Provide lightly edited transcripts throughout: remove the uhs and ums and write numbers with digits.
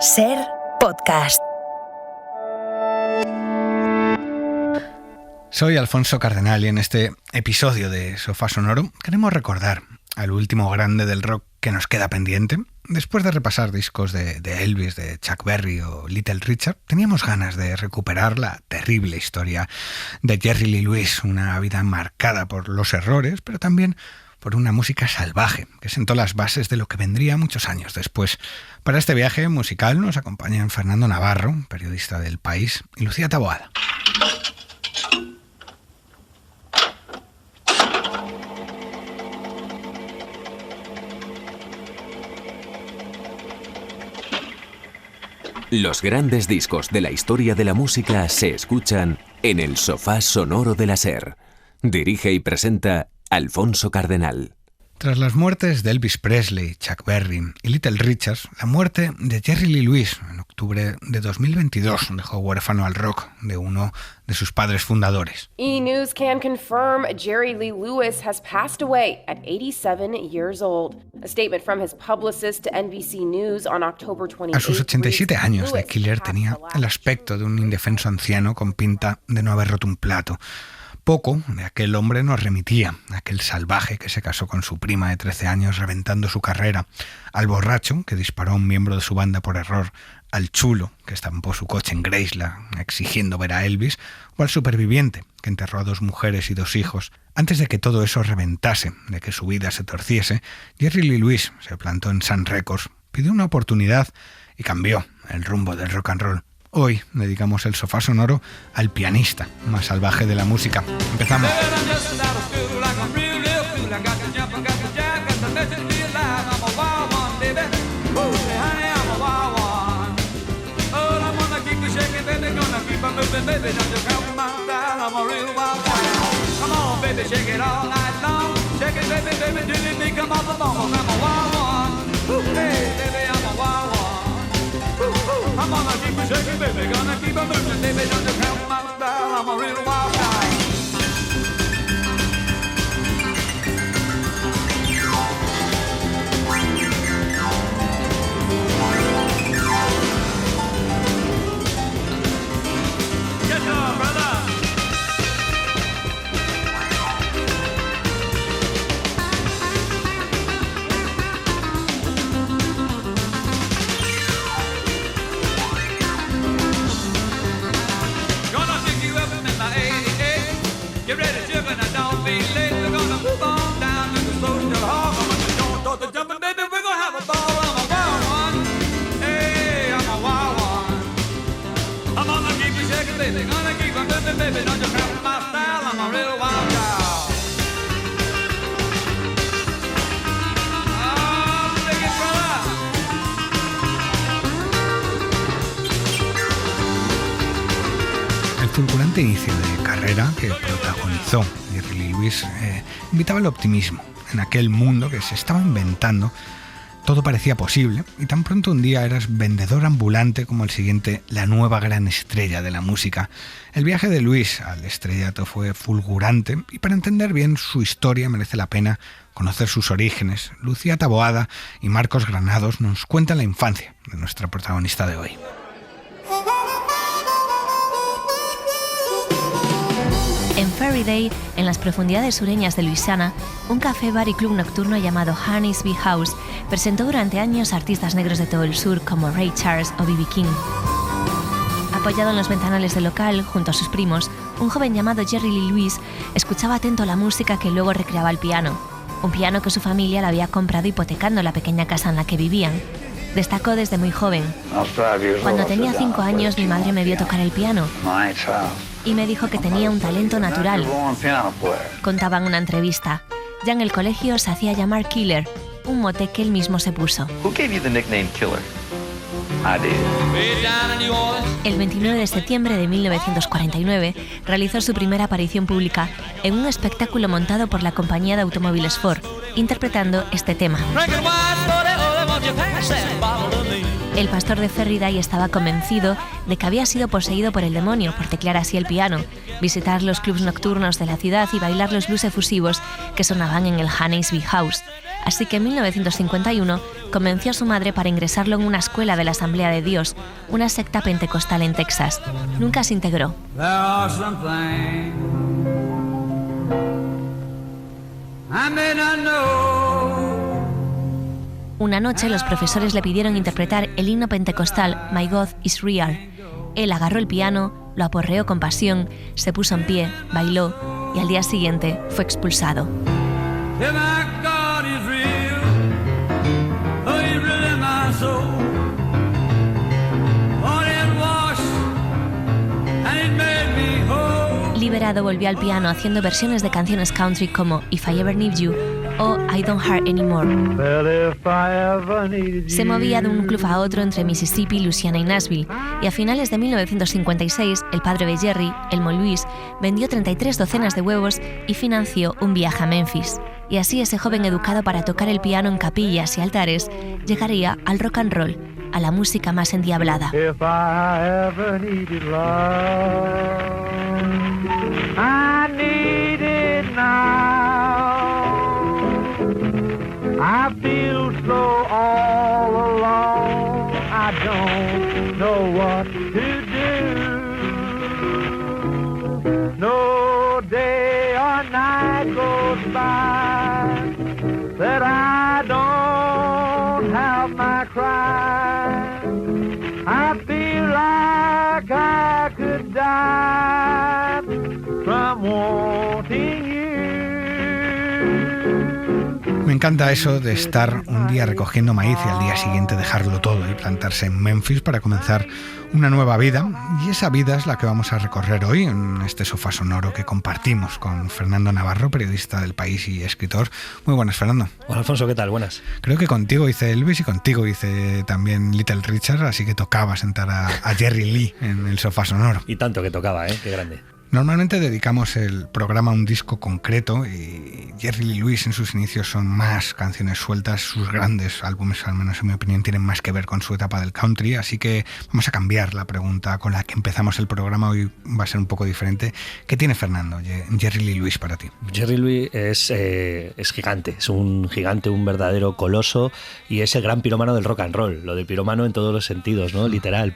Ser Podcast. Soy Alfonso Cardenal y en este episodio de Sofá Sonoro queremos recordar al último grande del rock que nos queda pendiente. Después de repasar discos de Elvis, de Chuck Berry o Little Richard, teníamos ganas de recuperar la terrible historia de Jerry Lee Lewis, una vida marcada por los errores, pero también por una música salvaje que sentó las bases de lo que vendría muchos años después. Para este viaje musical nos acompañan Fernando Navarro, periodista del País, y Lucía Taboada. Los grandes discos de la historia de la música se escuchan en el Sofá Sonoro de la SER. Dirige y presenta Alfonso Cardenal. Tras las muertes de Elvis Presley, Chuck Berry y Little Richard, la muerte de Jerry Lee Lewis en octubre de 2022 dejó huérfano al rock de uno de sus padres fundadores. E! News can confirm Jerry Lee Lewis has passed away at 87 years old. A statement from his publicist to NBC News on October 28. A sus 87 años, The Killer tenía el aspecto de un indefenso anciano con pinta de no haber roto un plato. Poco de aquel hombre nos remitía a aquel salvaje que se casó con su prima de 13 años reventando su carrera, al borracho que disparó a un miembro de su banda por error, al chulo que estampó su coche en Graceland exigiendo ver a Elvis, o al superviviente que enterró a 2 mujeres y 2 hijos. Antes de que todo eso reventase, de que su vida se torciese, Jerry Lee Lewis se plantó en Sun Records, pidió una oportunidad y cambió el rumbo del rock and roll. Hoy dedicamos el Sofá Sonoro al pianista más salvaje de la música. Empezamos. I'm gonna keep you shaking, baby, gonna keep you moving, baby, don't you count my style, I'm a real wild guy. Get on, brother. Get ready, Chip, and I don't be late. We're gonna move on down to the social hall. I'm gonna don't start the jumping, baby. We're gonna have a ball. I'm a wild one. Hey, I'm a wild one. I'm gonna keep you shaking, baby. Gonna keep on moving, baby. Don't you cramp my style. I'm a real wild child. Oh, take it, brother. El fulgurante inicio de carrera que protagonizó Jerry Lee Lewis invitaba al optimismo. En aquel mundo que se estaba inventando, todo parecía posible y tan pronto un día eras vendedor ambulante como el siguiente, la nueva gran estrella de la música. El viaje de Lewis al estrellato fue fulgurante y para entender bien su historia merece la pena conocer sus orígenes. Lucía Taboada y Marcos Granados nos cuentan la infancia de nuestra protagonista de hoy. En Ferryday, en las profundidades sureñas de Luisiana, un café, bar y club nocturno llamado Harney's House presentó durante años a artistas negros de todo el sur como Ray Charles o B.B. King. Apoyado en los ventanales del local, junto a sus primos, un joven llamado Jerry Lee Lewis escuchaba atento la música que luego recreaba el piano. Un piano que su familia le había comprado hipotecando la pequeña casa en la que vivían. Destacó desde muy joven. Cuando tenía 5 años, mi madre me vio tocar el piano y me dijo que tenía un talento natural. Contaba en una entrevista. Ya en el colegio se hacía llamar Killer, un mote que él mismo se puso. El 29 de septiembre de 1949 realizó su primera aparición pública en un espectáculo montado por la compañía de automóviles Ford, interpretando este tema. El pastor de Ferryday estaba convencido de que había sido poseído por el demonio por teclear así el piano, visitar los clubs nocturnos de la ciudad y bailar los blues efusivos que sonaban en el Harney's House. así que en 1951 convenció a su madre para ingresarlo en una escuela de la Asamblea de Dios, una secta pentecostal en Texas. Nunca se integró. There are some things I may not know. Una noche los profesores le pidieron interpretar el himno pentecostal My God is Real. Él agarró el piano, lo aporreó con pasión, se puso en pie, bailó y al día siguiente fue expulsado. If my God is real, oh, he's really my soul. Oh, it washed and it made me whole. Liberado volvió al piano haciendo versiones de canciones country como If I Ever Need You o I Don't Hurt Anymore. Se movía de un club a otro entre Mississippi, Louisiana y Nashville, y a finales de 1956 el padre de Jerry, Elmo Lewis, vendió 33 docenas de huevos y financió un viaje a Memphis. Y así ese joven educado para tocar el piano en capillas y altares llegaría al rock and roll, a la música más endiablada. If I ever needed love, I need it now. I feel so all alone, I don't know what to do. No day or night goes by that I don't have my cry. I feel like I could die from wanting you. Me encanta eso de estar un día recogiendo maíz y al día siguiente dejarlo todo y plantarse en Memphis para comenzar una nueva vida. Y esa vida es la que vamos a recorrer hoy en este sofá sonoro que compartimos con Fernando Navarro, periodista del País y escritor. Muy buenas, Fernando. Hola, Alfonso, ¿qué tal? Buenas. Creo que contigo hice Elvis y contigo hice también Little Richard, así que tocaba sentar a Jerry Lee en el sofá sonoro. Y tanto que tocaba, ¿eh? Qué grande. Normalmente dedicamos el programa a un disco concreto y Jerry Lee Lewis en sus inicios son más canciones sueltas. Sus grandes álbumes, al menos en mi opinión, tienen más que ver con su etapa del country, así que vamos a cambiar la pregunta con la que empezamos el programa. Hoy va a ser un poco diferente. ¿Qué tiene Fernando, Jerry Lee Lewis, para ti? Jerry Lee es gigante, es un gigante, un verdadero coloso y es el gran pirómano del rock and roll. Lo de pirómano en todos los sentidos, ¿no? Literal,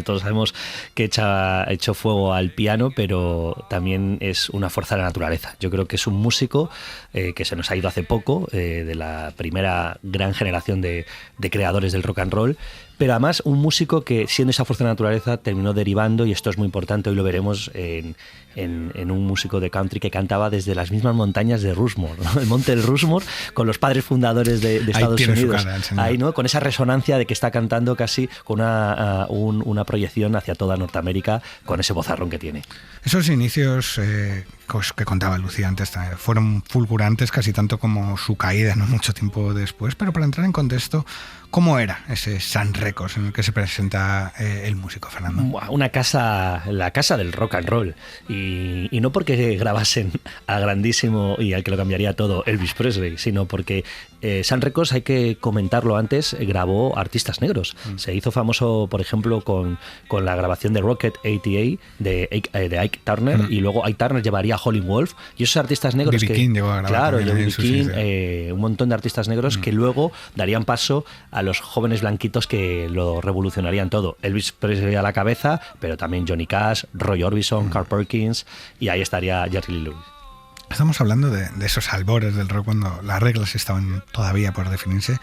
todos sabemos que ha hecho fuego al piano, pero también es una fuerza de la naturaleza. Yo creo que es un músico que se nos ha ido hace poco, de la primera gran generación de creadores del rock and roll, pero además un músico que, siendo esa fuerza de la naturaleza, terminó derivando, y esto es muy importante, hoy lo veremos, en un músico de country que cantaba desde las mismas montañas de Rushmore, ¿no? El monte del Rushmore, con los padres fundadores de Estados Unidos. Ahí, ¿no? Con esa resonancia de que está cantando casi con una proyección hacia toda Norteamérica, con ese vozarrón que tiene. Esos inicios que contaba Lucía antes fueron fulgurantes, casi tanto como su caída, no mucho tiempo después, pero para entrar en contexto, ¿cómo era ese Sun Records en el que se presenta el músico, Fernando? La casa del rock and roll, y no porque grabasen al grandísimo y al que lo cambiaría todo Elvis Presley, sino porque Sun Records, hay que comentarlo antes, grabó artistas negros. Se hizo famoso, por ejemplo, con la grabación de Rocket 88 de Ike Turner, y luego Ike Turner llevaría a Howlin' Wolf, y esos artistas negros B.B. King llegó a grabar, claro, B.B. King, un montón de artistas negros que luego darían paso a los jóvenes blanquitos que lo revolucionarían todo. Elvis Presley a la cabeza, pero también Johnny Cash, Roy Orbison, Carl Perkins, y ahí estaría Jerry Lee Lewis. Estamos hablando de esos albores del rock cuando las reglas estaban todavía por definirse,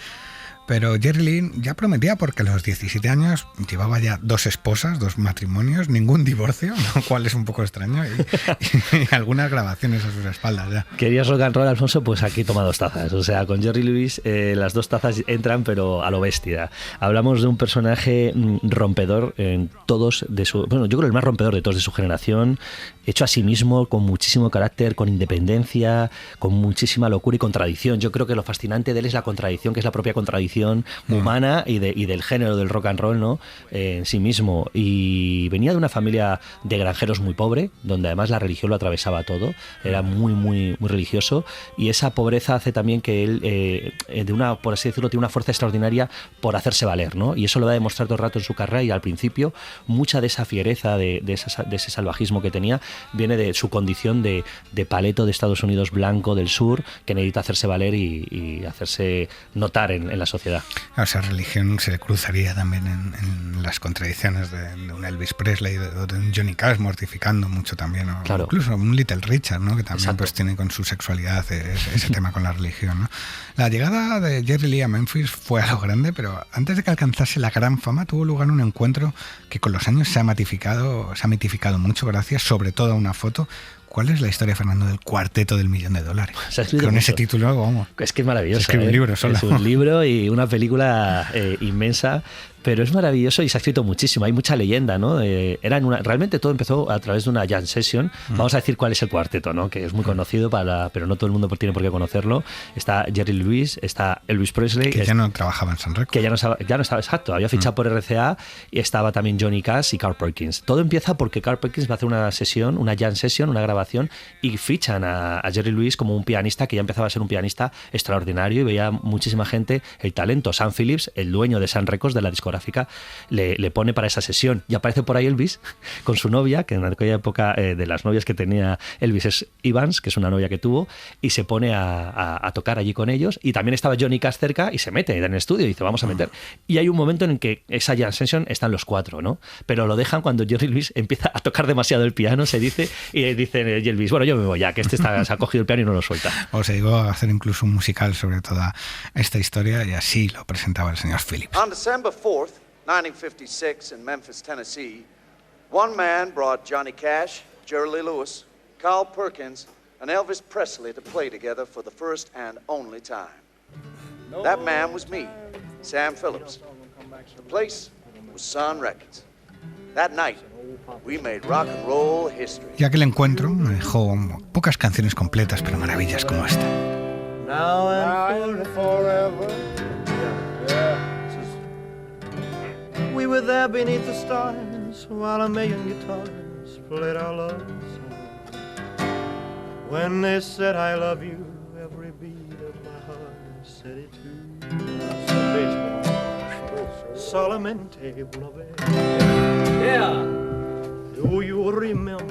pero Jerry Lee ya prometía, porque a los 17 años llevaba ya 2 esposas, 2 matrimonios, ningún divorcio, lo cual es un poco extraño, y algunas grabaciones a sus espaldas ya. ¿Querías rock and roll, Alfonso? Pues aquí toma 2 tazas. O sea, con Jerry Lewis las 2 tazas entran, pero a lo bestia. Hablamos de un personaje rompedor en todos de su... Bueno, yo creo el más rompedor de todos de su generación, hecho a sí mismo, con muchísimo carácter, con independencia, con muchísima locura y contradicción. Yo creo que lo fascinante de él es la contradicción, que es la propia contradicción condición humana y del género del rock and roll, ¿no? En sí mismo. Y venía de una familia de granjeros muy pobre, donde además la religión lo atravesaba todo. Era muy, muy, muy religioso, y esa pobreza hace también que él, por así decirlo, tiene una fuerza extraordinaria por hacerse valer, ¿no? Y eso lo va a demostrar todo el rato en su carrera, y al principio mucha de esa fiereza, de ese salvajismo que tenía, viene de su condición de paleto de Estados Unidos blanco del sur, que necesita hacerse valer y hacerse notar en la sociedad. A esa religión se le cruzaría también en las contradicciones de un Elvis Presley o de un Johnny Cash, mortificando mucho también, ¿no? Claro. Incluso un Little Richard, ¿no? Que también Exacto. pues tiene con su sexualidad ese tema con la religión, ¿no? La llegada de Jerry Lee a Memphis fue a lo grande, pero antes de que alcanzase la gran fama tuvo lugar un encuentro que con los años se ha mitificado mucho, gracias sobre todo a una foto. ¿Cuál es la historia, Fernando, del Cuarteto del $1 Millón? Con ese título, vamos. Es que es maravilloso. Se escribe un libro solo. Es un libro y una película inmensa, pero es maravilloso y se ha escrito muchísimo. Hay mucha leyenda, ¿no? Realmente todo empezó a través de una jam session. Vamos a decir cuál es el cuarteto, ¿no? Que es muy conocido, pero no todo el mundo tiene por qué conocerlo. Está Jerry Lee Lewis, está Elvis Presley. Que ya no trabajaba en Sun Records. Que ya no estaba, exacto. Había fichado por RCA, y estaba también Johnny Cash y Carl Perkins. Todo empieza porque Carl Perkins va a hacer una sesión, una jam session, una grabación, y fichan a Jerry Lewis como un pianista que ya empezaba a ser un pianista extraordinario, y veía muchísima gente el talento. Sam Phillips, el dueño de Sun Records, de la discográfica, le pone para esa sesión, y aparece por ahí Elvis con su novia, que en aquella época de las novias que tenía Elvis es Evans, que es una novia que tuvo, y se pone a tocar allí con ellos, y también estaba Johnny Cash cerca, y se mete en el estudio y dice, vamos a meter. Y hay un momento en que esa jam session están los cuatro, ¿no? Pero lo dejan cuando Jerry Lewis empieza a tocar demasiado el piano, se dice, y dice Elvis, bueno, yo me voy ya, que se ha cogido el piano y no lo suelta. O se llegó a hacer incluso un musical sobre toda esta historia, y así lo presentaba el señor Phillips. On December 4th, 1956, in Memphis, Tennessee, one man brought Johnny Cash, Jerry Lee Lewis, Carl Perkins, and Elvis Presley to play together for the first and only time. That man was me, Sam Phillips. The place was Sun Records. That night, we made rock and roll history. Y aquel encuentro me dejó pocas canciones completas, pero maravillas como esta. Now and forever. We were there beneath the stars while a million guitars played our love song. When they said I love you, every beat of my heart said it too. Solamente volver. Yeah. Do you remember?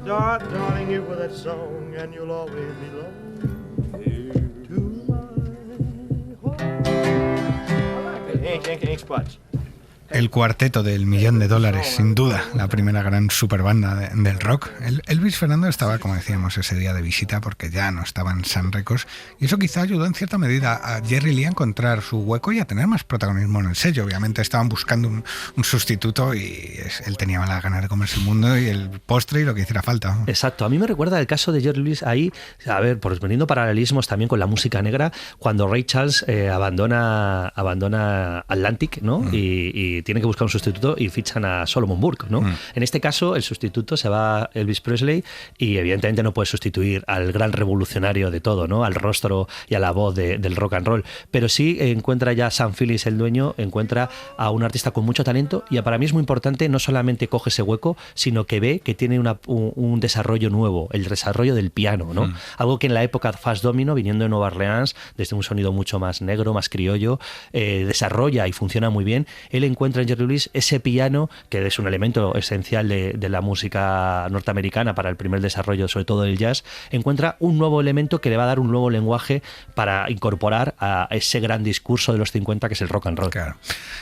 Darling, you were that song, and you'll always belong to my heart. Ain't spots. El Cuarteto del $1 Millón, sin duda, la primera gran superbanda del rock. Elvis Fernando estaba, como decíamos, ese día de visita porque ya no estaba en Sun Records, y eso quizá ayudó en cierta medida a Jerry Lee a encontrar su hueco y a tener más protagonismo en el sello. Obviamente estaban buscando un sustituto, y él tenía la gana de comerse el mundo y el postre y lo que hiciera falta. Exacto. A mí me recuerda el caso de Jerry Lewis ahí, a ver, por poniendo paralelismos también con la música negra, cuando Ray Charles abandona Atlantic, ¿no? Y tiene que buscar un sustituto y fichan a Solomon Burke, ¿no? En este caso, el sustituto se va Elvis Presley, y evidentemente no puede sustituir al gran revolucionario de todo, ¿no? Al rostro y a la voz del rock and roll. Pero sí encuentra ya Sam Phillips, el dueño, encuentra a un artista con mucho talento, y para mí es muy importante, no solamente coge ese hueco, sino que ve que tiene un desarrollo nuevo, el desarrollo del piano, ¿no? Algo que en la época Fats Domino, viniendo de Nueva Orleans, desde un sonido mucho más negro, más criollo, desarrolla y funciona muy bien. Él encuentra en Jerry Lewis ese piano, que es un elemento esencial de la música norteamericana para el primer desarrollo, sobre todo del jazz. Encuentra un nuevo elemento que le va a dar un nuevo lenguaje para incorporar a ese gran discurso de los 50 que es el rock and roll. Claro.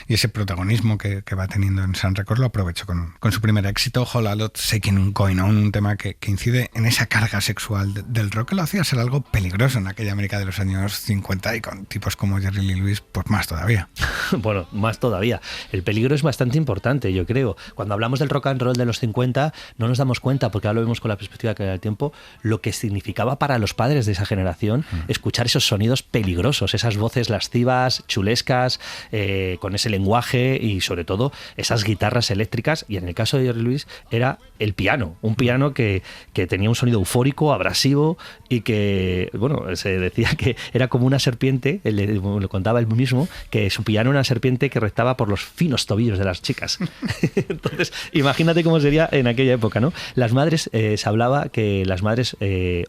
Y ese protagonismo que va teniendo en Sun Records lo aprovechó con su primer éxito, Whole a Lot Shaking Going On, un tema que incide en esa carga sexual del rock, que lo hacía ser algo peligroso en aquella América de los años 50, y con tipos como Jerry Lee Lewis, pues más todavía. Bueno, más todavía. el peligro es bastante importante, yo creo. Cuando hablamos del rock and roll de los 50, no nos damos cuenta, porque ahora lo vemos con la perspectiva que da el tiempo, lo que significaba para los padres de esa generación escuchar esos sonidos peligrosos, esas voces lascivas, chulescas, con ese lenguaje y sobre todo esas guitarras eléctricas. Y en el caso de Jerry Lewis era el piano, un piano que tenía un sonido eufórico, abrasivo y que, bueno, se decía que era como una serpiente, lo contaba él mismo, que su piano era una serpiente que rectaba por los finos tobillos de las chicas. Entonces, imagínate cómo sería en aquella época, ¿no? Las madres, se hablaba que las madres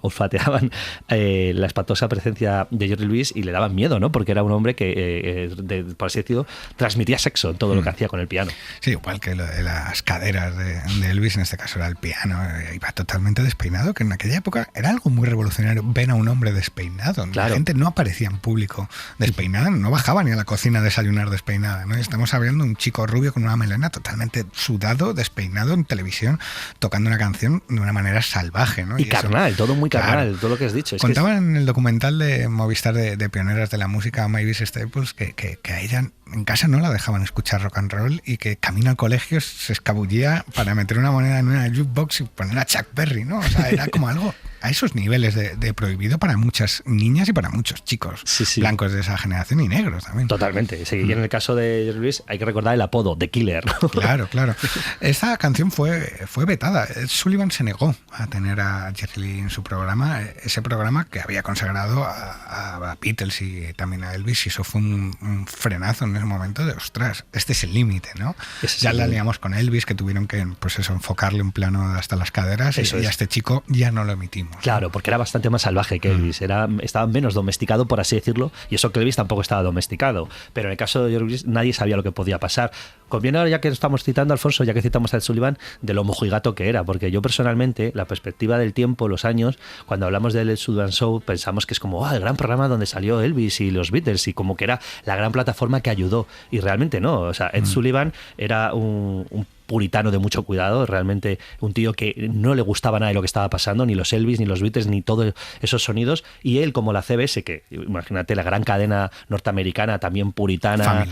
olfateaban la espantosa presencia de Jerry Lewis y le daban miedo, ¿no? Porque era un hombre que, por así decirlo, transmitía sexo en todo lo que hacía con el piano. Sí, igual que lo de las caderas de Elvis, en este caso era el piano, iba totalmente despeinado, que en aquella época era algo muy revolucionario ver a un hombre despeinado. Claro. La gente no aparecía en público despeinada, no bajaba ni a la cocina a desayunar despeinada, ¿no? Estamos hablando de un chico rubio con una melena totalmente sudado, despeinado en televisión, tocando una canción de una manera salvaje, ¿no? Y carnal, eso, todo muy carnal, claro, todo lo que has dicho. Contaban en el documental de Movistar de pioneras de la música, Mavis Staples, que a ella en casa no la dejaban escuchar rock and roll y que camino al colegio se escabullía para meter una moneda en una jukebox y poner a Chuck Berry, ¿no? O sea, era como algo a esos niveles de prohibido para muchas niñas y para muchos chicos blancos de esa generación y negros también. Totalmente. Sí, y en el caso de Jerry Lewis hay que recordar el apodo, The Killer, ¿no? Claro, claro. Esta canción fue vetada. Sullivan se negó a tener a Jerry Lee en su programa, ese programa que había consagrado a Beatles y también a Elvis, y eso fue un frenazo en ese momento de, ostras, este es el límite, ¿no? Ya la liamos con Elvis, que tuvieron que, pues eso, enfocarle un plano hasta las caderas, y a este chico ya no lo emitimos. Claro, porque era bastante más salvaje que Elvis, estaba menos domesticado, por así decirlo, y eso que Elvis tampoco estaba domesticado. Pero en el caso de Elvis nadie sabía lo que podía pasar. Conviene ahora, ya que estamos citando, Alfonso, ya que citamos a Ed Sullivan, de lo mojigato que era, porque yo personalmente, la perspectiva del tiempo, los años, cuando hablamos del Ed Sullivan Show, pensamos que es como el gran programa donde salió Elvis y los Beatles, y como que era la gran plataforma que ayudó, y realmente no. O sea, Ed Sullivan era un puritano de mucho cuidado, realmente un tío que no le gustaba nada de lo que estaba pasando, ni los Elvis, ni los Beatles, ni todos esos sonidos, y él, como la CBS, que imagínate, la gran cadena norteamericana, también puritana,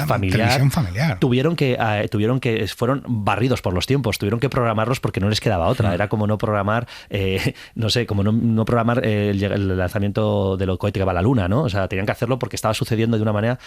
familiar, tuvieron que fueron barridos por los tiempos, tuvieron que programarlos porque no les quedaba otra. Era como no programar, como no programar el lanzamiento del cohete que va a la luna, ¿no? O sea, tenían que hacerlo porque estaba sucediendo de una manera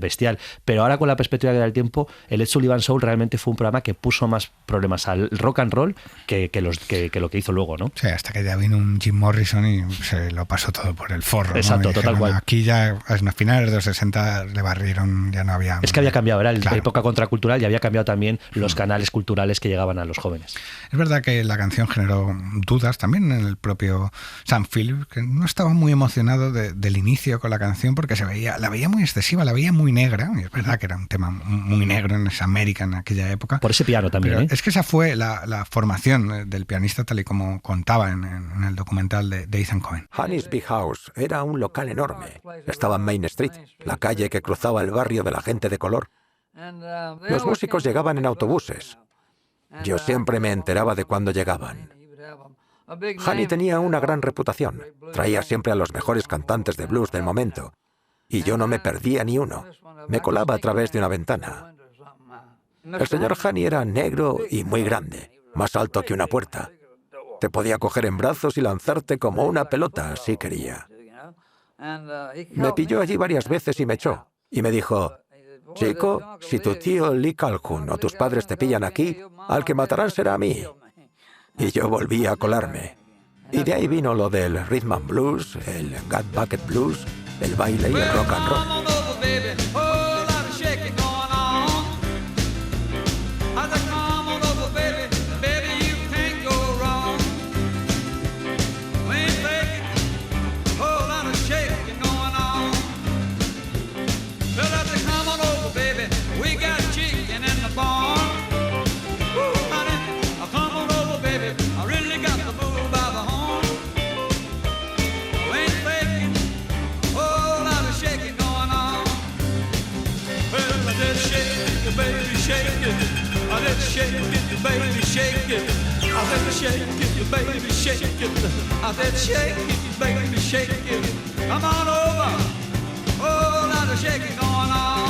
bestial. Pero ahora, con la perspectiva que da el tiempo, el Ed Sullivan Show realmente fue un programa que puso más problemas al rock and roll que lo que hizo luego, ¿no? Sí, hasta que ya vino un Jim Morrison y se lo pasó todo por el forro. Exacto, ¿no? total cual. Aquí ya, a finales de los 60 le barrieron, ya no había... Es que había cambiado, era la época contracultural, y había cambiado también los canales culturales que llegaban a los jóvenes. Es verdad que la canción generó dudas también en el propio Sam Phillips, que no estaba muy emocionado del inicio con la canción, porque la veía muy excesiva, la veía muy negra, y es verdad que era un tema muy negro en esa América en aquella época. Por ese piano también. Pero es que esa fue la formación del pianista, tal y como contaba en el documental de Ethan Cohen. Honey's Big House era un local enorme. Estaba en Main Street, la calle que cruzaba el barrio de la gente de color. Los músicos llegaban en autobuses. Yo siempre me enteraba de cuándo llegaban. Honey tenía una gran reputación. Traía siempre a los mejores cantantes de blues del momento. Y yo no me perdía ni uno. Me colaba a través de una ventana. El señor Honey era negro y muy grande, más alto que una puerta. Te podía coger en brazos y lanzarte como una pelota, si quería. Me pilló allí varias veces y me echó. Y me dijo, chico, si tu tío Lee Calhoun o tus padres te pillan aquí, al que matarán será a mí. Y yo volví a colarme. Y de ahí vino lo del rhythm and blues, el gut bucket blues, el baile y el rock and roll. Shake it, baby, shake it. I said shake it, baby, shake it. I said shake it, baby, shake it. Come on over. Oh, lot of shaking going on.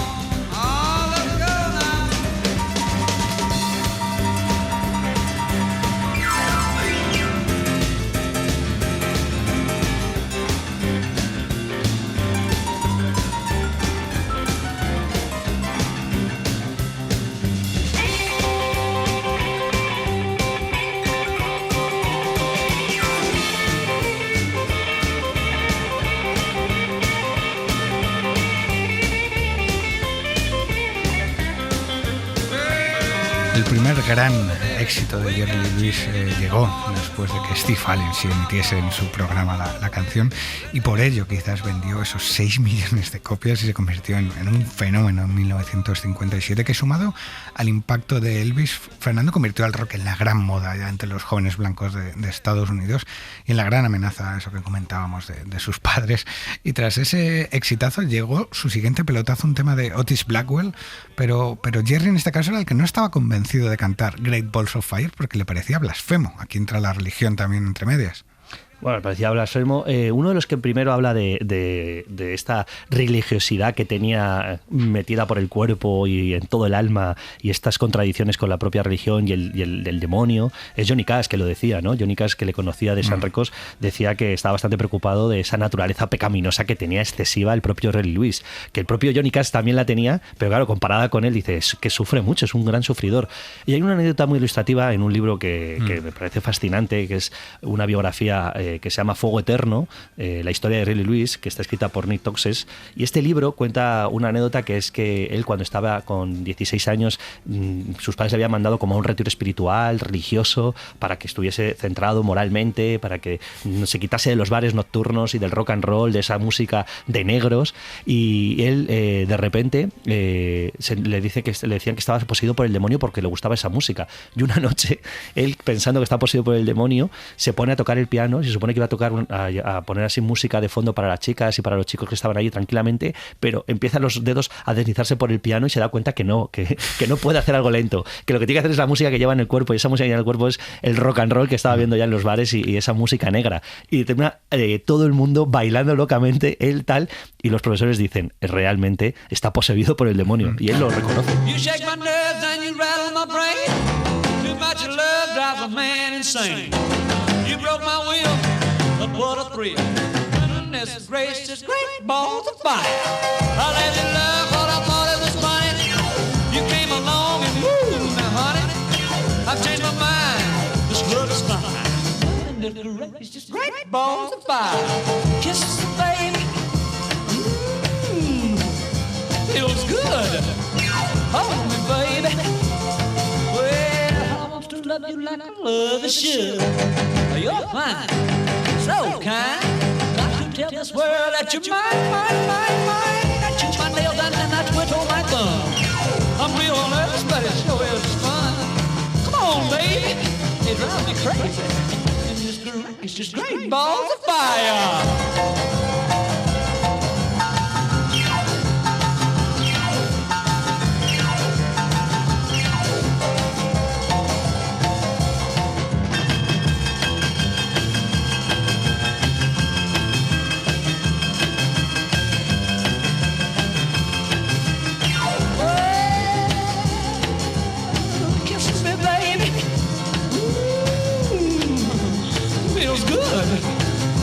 Oh, let's go now. El primer gran éxito de Jerry Lee Lewis llegó después de que Steve Allen sí emitiese en su programa la canción, y por ello quizás vendió esos 6 millones de copias y se convirtió en un fenómeno en 1957 que, sumado al impacto de Elvis, Fernando convirtió al rock en la gran moda ya entre los jóvenes blancos de Estados Unidos y en la gran amenaza, eso que comentábamos, de sus padres. Y tras ese exitazo llegó su siguiente pelotazo, un tema de Otis Blackwell, pero Jerry en este caso era el que no estaba convencido de cantar Great Balls of Fire porque le parecía blasfemo. Aquí entra la religión también entre medias. Bueno, parecía blasfemo. Uno de los que primero habla de esta religiosidad que tenía metida por el cuerpo y en todo el alma, y estas contradicciones con la propia religión y el demonio, es Johnny Cash, que lo decía, ¿no? Johnny Cash, que le conocía de San Recos, decía que estaba bastante preocupado de esa naturaleza pecaminosa que tenía excesiva el propio Jerry Lewis, que el propio Johnny Cash también la tenía, pero claro, comparada con él, dice que sufre mucho, es un gran sufridor. Y hay una anécdota muy ilustrativa en un libro que me parece fascinante, que es una biografía que se llama Fuego Eterno, la historia de Jerry Lewis, que está escrita por Nick Toxes, y este libro cuenta una anécdota, que es que él, cuando estaba con 16 años, sus padres le habían mandado como a un retiro espiritual, religioso, para que estuviese centrado moralmente, para que se quitase de los bares nocturnos y del rock and roll, de esa música de negros, y él de repente le decían que estaba poseído por el demonio porque le gustaba esa música, y una noche él, pensando que estaba poseído por el demonio, se pone a tocar el piano, y se supone que iba a poner así música de fondo para las chicas y para los chicos que estaban allí tranquilamente, pero empiezan los dedos a deslizarse por el piano y se da cuenta que no puede hacer algo lento, que lo que tiene que hacer es la música que lleva en el cuerpo, y esa música que lleva en el cuerpo es el rock and roll que estaba viendo ya en los bares, y esa música negra, y termina todo el mundo bailando locamente, él tal, y los profesores dicen, realmente está poseído por el demonio, y él lo reconoce. You shake my nerves and you rattle my brain. Too much love drives a man insane. You broke my will, but what a thrill. Goodness gracious, great balls of fire. I let you love what I thought it was funny. You came along and woo, now honey, I've changed my mind. This love is fine. Goodness gracious, great balls of fire. Kisses, baby. Feels good. Hold me, baby. Well, I want to love you like I love you should. You're fine, so kind. Got to tell this world that you're mine. I chew my nails and then I twiddle my thumb. I'm real nervous, but it sure is fun. Come on, baby, it drives me crazy. And it's just great balls of fire.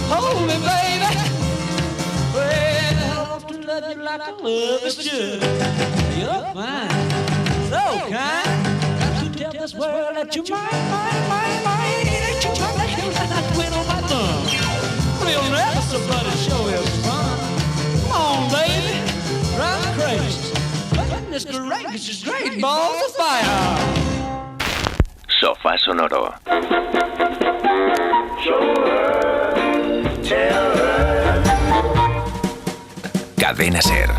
Hold me, baby. Well, I want to love you like I love you should. You're fine, so kind. Got to tell this world that you're mine. That you're mine, that you're not twiddle my thumb. Real nervous, but it sure is fun. Come on, baby, drive me crazy. Goodness gracious, great balls of fire. Sofá Sonoro. Cadena SER.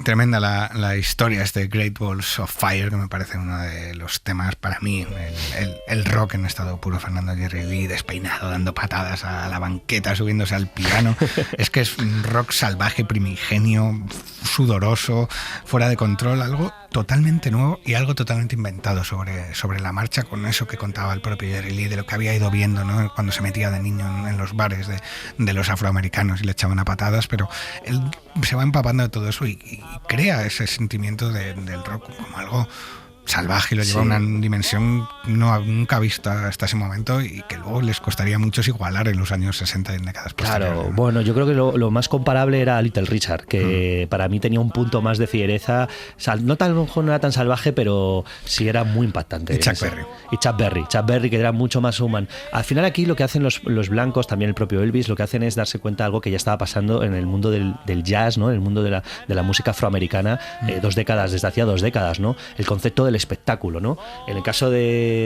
Tremenda la historia, Great Balls of Fire, que me parece uno de los temas para mí, el rock en estado puro. Fernando Jerry Lee despeinado, dando patadas a la banqueta, subiéndose al piano. Es que es un rock salvaje, primigenio, sudoroso, fuera de control, algo totalmente nuevo y algo totalmente inventado sobre la marcha, con eso que contaba el propio Jerry Lee, de lo que había ido viendo, ¿no?, cuando se metía de niño en los bares de los afroamericanos y le echaban a patadas, pero él se va empapando de todo eso y crea ese sentimiento del rock como algo salvaje, y lo lleva a una dimensión nunca vista hasta ese momento, y que luego les costaría a muchos igualar en los años 60 y en décadas posteriores. Claro, bueno, yo creo que lo más comparable era Little Richard, que para mí tenía un punto más de fiereza, no era tan salvaje, pero sí era muy impactante. Y Chuck Berry. Y Chuck Berry, que era mucho más human. Al final aquí lo que hacen los blancos, también el propio Elvis, lo que hacen es darse cuenta de algo que ya estaba pasando en el mundo del jazz, ¿no?, en el mundo de la música afroamericana, desde hacía 2 décadas, ¿no? El concepto del espectáculo, ¿no? En el caso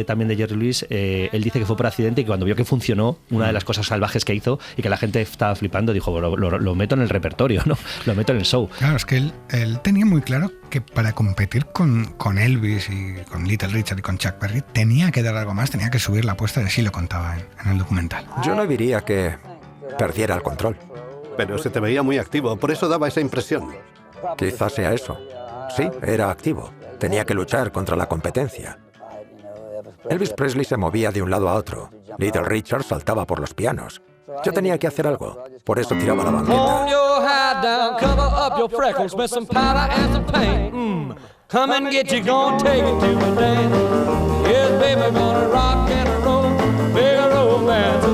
también de Jerry Lewis, él dice que fue por accidente y que cuando vio que funcionó, una de las cosas salvajes que hizo y que la gente estaba flipando, dijo, lo meto en el repertorio, ¿no? Lo meto en el show. Claro, es que él tenía muy claro que para competir con Elvis y con Little Richard y con Chuck Berry tenía que dar algo más, tenía que subir la apuesta, y así lo contaba en el documental. Yo no diría que perdiera el control. Pero se te veía muy activo, por eso daba esa impresión. Quizás sea eso. Sí, era activo. Tenía que luchar contra la competencia. Elvis Presley se movía de un lado a otro. Little Richard saltaba por los pianos. Yo tenía que hacer algo. Por eso tiraba la banqueta. Come and get you, gonna take it to a dance. Yes, baby, gonna rock and roll, big romance.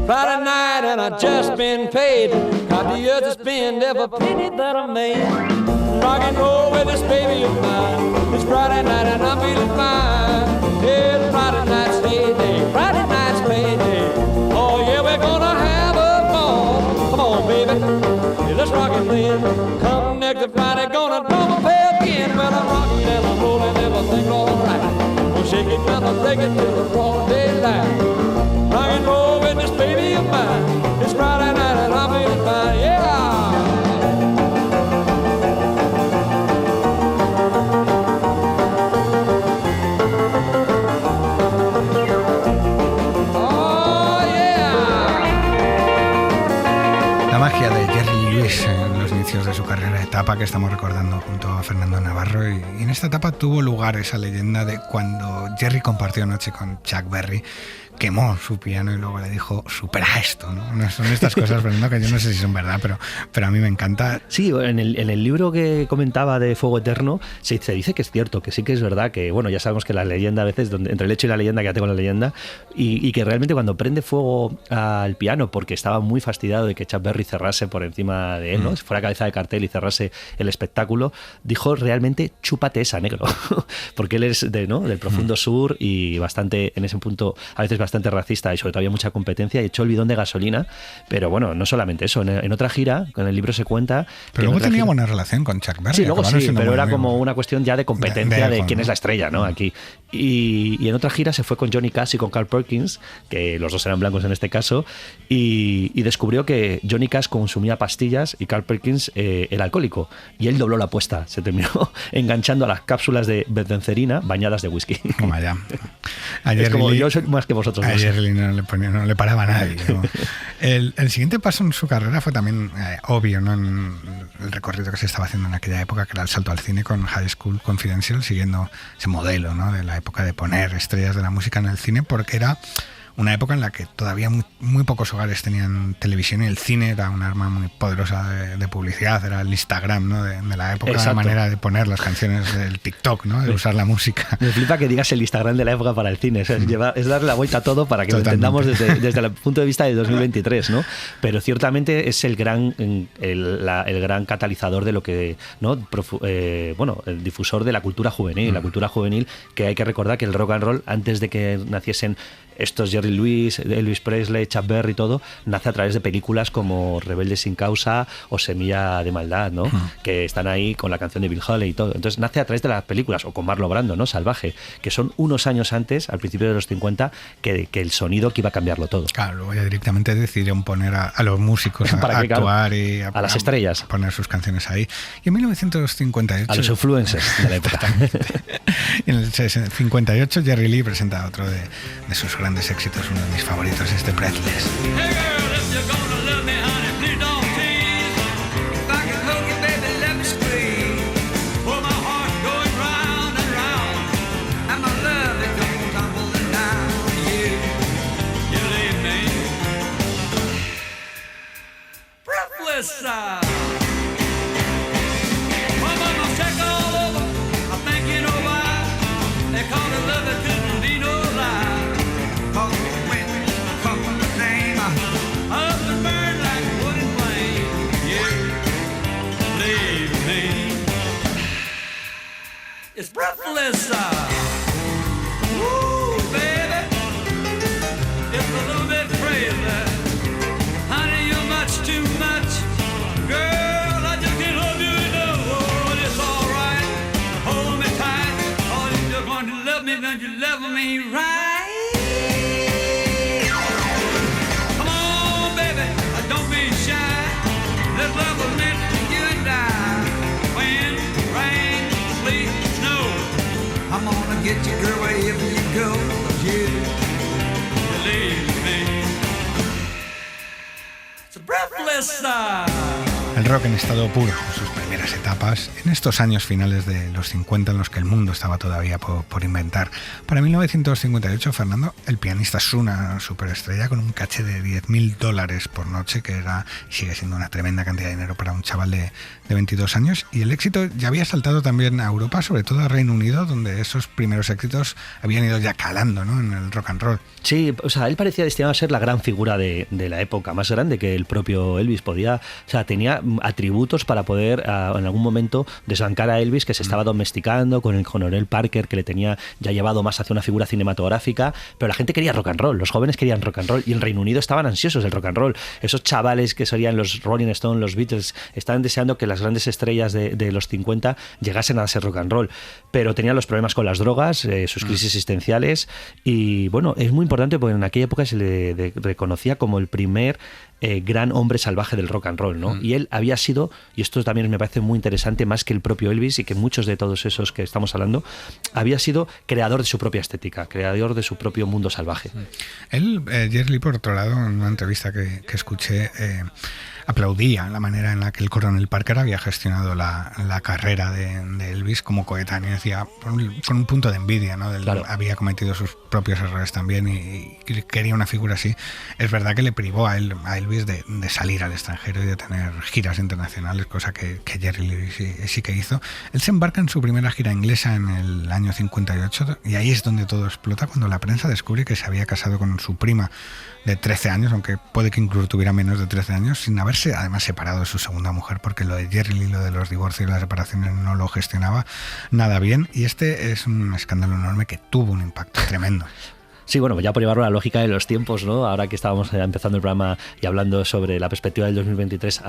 Friday night and I just been paid. Got the years to spend every penny that I made. Rock and roll with this baby of mine. It's Friday night and I'm feeling fine. Yeah, Friday night's payday, Friday night's payday. Oh yeah, we're gonna have a ball. Come on, baby, yeah, let's rock it then. Come next Friday, gonna double pay again. Well, I'm rocking and I'm rolling, everything's alright. We'll shake it down and break it till the broad daylight. Rock and roll with this baby of mine. It's Friday night and I'm feeling fine, yeah. La magia de Jerry Lewis en los inicios de su carrera, etapa que estamos recordando junto a Fernando Navarro, y en esta etapa tuvo lugar esa leyenda de cuando Jerry compartió noche con Chuck Berry, quemó su piano y luego le dijo, supera esto, ¿no? Son estas cosas, Fernando, que yo no sé si son verdad, pero a mí me encanta. Sí, en el libro que comentaba de Fuego Eterno se dice que es cierto, que sí que es verdad, que bueno, ya sabemos que la leyenda a veces, entre el hecho y la leyenda, quédate con la leyenda, y que realmente cuando prende fuego al piano, porque estaba muy fastidiado de que Chuck Berry cerrase por encima de él, ¿no? Fuera cabeza de cartel y cerrase el espectáculo, dijo realmente, chúpate esa, negro, porque él es del profundo sur y bastante, en ese punto, a veces bastante racista y sobre todo había mucha competencia y echó el bidón de gasolina, pero bueno, no solamente eso, en otra gira, con el libro se cuenta... Pero luego tenía buena relación con Chuck Berry. Sí, luego sí, pero era como una cuestión ya de competencia de quién es la estrella, ¿no? Aquí. Y en otra gira se fue con Johnny Cash y con Carl Perkins, que los dos eran blancos en este caso, y descubrió que Johnny Cash consumía pastillas y Carl Perkins era alcohólico, y él dobló la apuesta, se terminó enganchando a las cápsulas de benzencerina bañadas de whisky. Como allá. Es como yo soy más que vosotros. A Jerry no le paraba a nadie, ¿no? El siguiente paso en su carrera fue también obvio, ¿no? En el recorrido que se estaba haciendo en aquella época, que era el salto al cine con High School Confidential, siguiendo ese modelo, ¿no? De la época de poner estrellas de la música en el cine, porque era una época en la que todavía muy pocos hogares tenían televisión y el cine era un arma muy poderosa de publicidad, era el Instagram, ¿no? de la época. Exacto. La manera de poner las canciones del TikTok, ¿no? De usar la música. Me flipa que digas el Instagram de la época para el cine, o sea, es darle la vuelta a todo para que Totalmente. Lo entendamos desde el punto de vista de 2023, ¿no? Pero ciertamente es el gran catalizador de lo que, ¿no? El difusor de la cultura juvenil, la cultura juvenil, que hay que recordar que el rock and roll, antes de que naciesen estos Jerry Lewis, Elvis Presley, Chuck Berry y todo, nace a través de películas como Rebelde sin causa o Semilla de maldad, ¿no? Que están ahí con la canción de Bill Haley y todo. Entonces nace a través de las películas, o con Marlon Brando, ¿no? Salvaje, que son unos años antes, al principio de los 50, que el sonido que iba a cambiarlo todo. Claro, luego ya directamente decidieron poner a los músicos a actuar y a las estrellas, a poner sus canciones ahí. Y en 1958... A los influencers de la época. Y en el 58 Jerry Lee presenta otro de sus grandes éxitos, uno de mis favoritos, este Breathless. It's breathless. Woo, baby. It's a little bit crazy. Honey, you're much too much. Girl, I just can't love you enough. Oh, it's all right. Hold me tight. Oh, you just love me right. Come on, baby, don't be shy. This love was meant for you and I. Wind, rain, sleet, snow, I'm gonna get you, girl, wherever you go. You believe me. It's a breathless El rock en estado puro, en sus primeras etapas, en estos años finales de los 50 en los que el mundo estaba todavía por inventar. Para 1958, Fernando, el pianista es una superestrella con un caché de $10.000 por noche, que sigue siendo una tremenda cantidad de dinero para un chaval de 22 años, y el éxito ya había saltado también a Europa, sobre todo a Reino Unido, donde esos primeros éxitos habían ido ya calando, ¿no?, en el rock and roll. Sí, o sea, él parecía destinado a ser la gran figura de la época, más grande que el propio Elvis. Tenía atributos para poder en algún momento desbancar a Elvis, que se estaba domesticando con el coronel Parker, que le tenía ya llevado más hacia una figura cinematográfica, pero la gente quería rock and roll, los jóvenes querían rock and roll, y en Reino Unido estaban ansiosos del rock and roll. Esos chavales que serían los Rolling Stones, los Beatles, estaban deseando que las grandes estrellas de los 50 llegasen a ser rock and roll, pero tenían los problemas con las drogas, sus crisis existenciales, y bueno, es muy importante porque en aquella época se le reconocía como el primer gran hombre salvaje del rock and roll, ¿no? Y él había sido, y esto también me parece muy interesante, más que el propio Elvis y que muchos de todos esos que estamos hablando, había sido creador de su propia estética, creador de su propio mundo salvaje. Él, Jerry Lee, por otro lado, en una entrevista que escuché, aplaudía la manera en la que el coronel Parker había gestionado la carrera de Elvis como coetáneo. Decía, con un punto de envidia, ¿no? Claro. Había cometido sus propios errores también y quería una figura así. Es verdad que le privó a Elvis de salir al extranjero y de tener giras internacionales, cosa que Jerry Lee sí que hizo. Él se embarca en su primera gira inglesa en el año 58, y ahí es donde todo explota, cuando la prensa descubre que se había casado con su prima de 13 años, aunque puede que incluso tuviera menos de 13 años, sin haberse además separado de su segunda mujer, porque lo de Jerry Lee, lo de los divorcios y las separaciones, no lo gestionaba nada bien, y este es un escándalo enorme que tuvo un impacto tremendo. Sí, bueno, ya por llevarlo a la lógica de los tiempos, ¿no? Ahora que estábamos empezando el programa y hablando sobre la perspectiva del 2023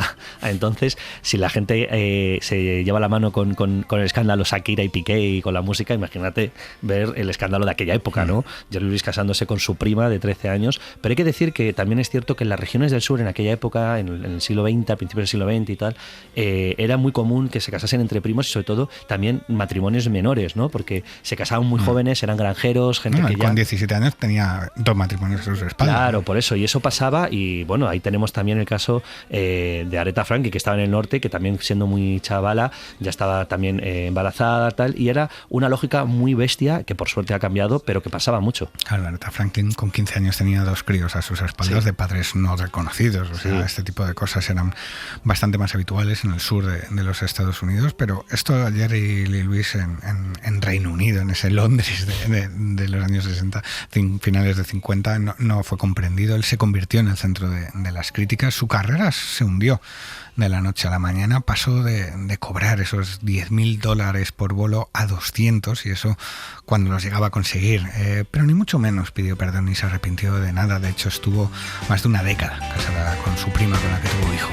a entonces, si la gente se lleva la mano con el escándalo Shakira y Piqué y con la música, imagínate ver el escándalo de aquella época, ¿no? Jerry Lewis casándose con su prima de 13 años, pero hay que decir que también es cierto que en las regiones del sur en aquella época, en el siglo XX, a principios del siglo XX y tal, era muy común que se casasen entre primos y sobre todo también matrimonios menores, ¿no? Porque se casaban muy jóvenes, eran granjeros, gente que ya... Con 17 años tenía 2 matrimonios a sus espaldas. Claro, por eso, y eso pasaba, y bueno, ahí tenemos también el caso de Aretha Franklin, que estaba en el norte, que también siendo muy chavala, ya estaba también embarazada, tal, y era una lógica muy bestia, que por suerte ha cambiado, pero que pasaba mucho. Claro, Aretha Franklin con 15 años tenía 2 críos a sus espaldas, sí, de padres no reconocidos, o sea, este tipo de cosas eran bastante más habituales en el sur de los Estados Unidos, pero esto a Jerry Lee Lewis en Reino Unido, en ese Londres de los años 60, finales de 50, no fue comprendido. Él se convirtió en el centro de las críticas. Su carrera se hundió de la noche a la mañana. Pasó de cobrar esos $10.000 por bolo a 200, y eso cuando los llegaba a conseguir. Pero ni mucho menos pidió perdón ni se arrepintió de nada. De hecho, estuvo más de una década casada con su prima, con la que tuvo hijos.